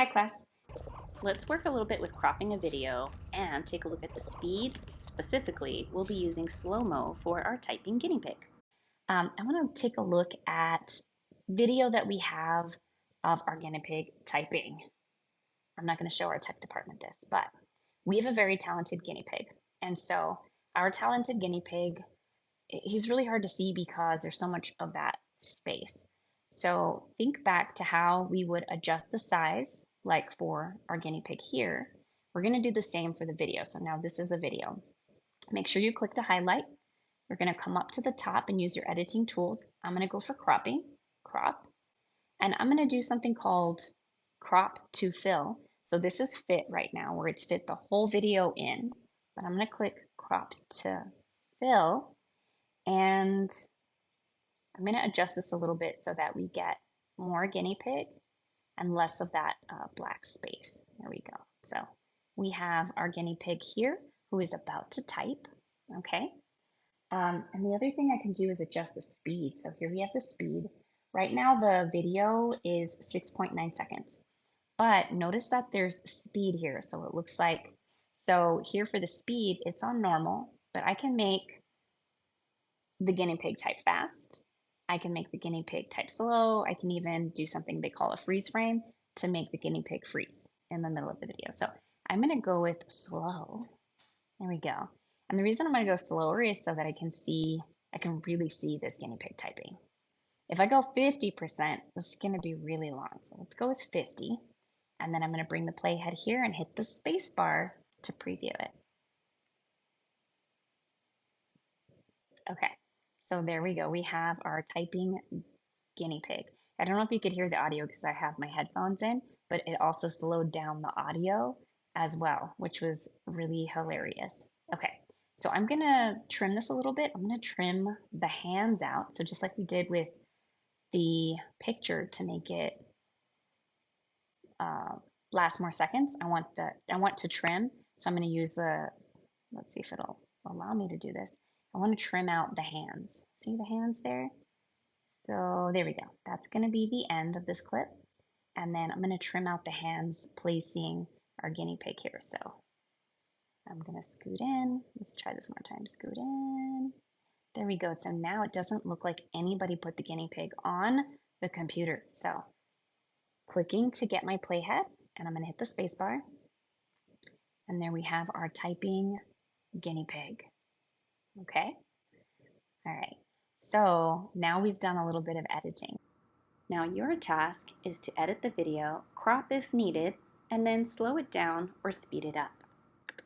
Hi class. Let's work a little bit with cropping a video and take a look at the speed. Specifically, we'll be using slow-mo for our typing guinea pig. I want to take a look at video that we have of our guinea pig typing. I'm not going to show our tech department this, but we have a very talented guinea pig. And so our talented guinea pig, he's really hard to see because there's so much of that space. So think back to how we would adjust the size, like for our guinea pig here. We're going to do the same for the video. So now this is a video. Make sure you click to highlight. You're going to come up to the top and use your editing tools. I'm going to go for cropping, crop, and I'm going to do something called crop to fill. So this is fit right now, where it's fit the whole video in, but I'm going to click crop to fill, and I'm going to adjust this a little bit so that we get more guinea pig and less of that black space. There we go. So we have our guinea pig here who is about to type, okay? And the other thing I can do is adjust the speed. So here we have the speed. Right now the video is 6.9 seconds, but notice that there's speed here. So it looks like, so here for the speed, it's on normal, but I can make the guinea pig type fast. I can make the guinea pig type slow. I can even do something they call a freeze frame to make the guinea pig freeze in the middle of the video. So I'm going to go with slow. There we go. And the reason I'm going to go slower is so that I can really see this guinea pig typing. If I go 50%, this is going to be really long. So let's go with 50. And then I'm going to bring the playhead here and hit the space bar to preview it. Okay, so there we go. We have our typing guinea pig. I don't know if you could hear the audio because I have my headphones in, but it also slowed down the audio as well, which was really hilarious. Okay, so I'm gonna trim this a little bit. I'm gonna trim the hands out. So just like we did with the picture to make it last more seconds, I want to trim. So I'm gonna use let's see if it'll allow me to do this. I want to trim out the hands. See the hands there? So there we go. That's going to be the end of this clip. And then I'm going to trim out the hands placing our guinea pig here. So I'm going to scoot in. Let's try this more time. Scoot in. There we go. So now it doesn't look like anybody put the guinea pig on the computer. So clicking to get my playhead, and I'm going to hit the space bar. And there we have our typing guinea pig. Okay. All right. So now we've done a little bit of editing. Now your task is to edit the video, crop if needed, and then slow it down or speed it up.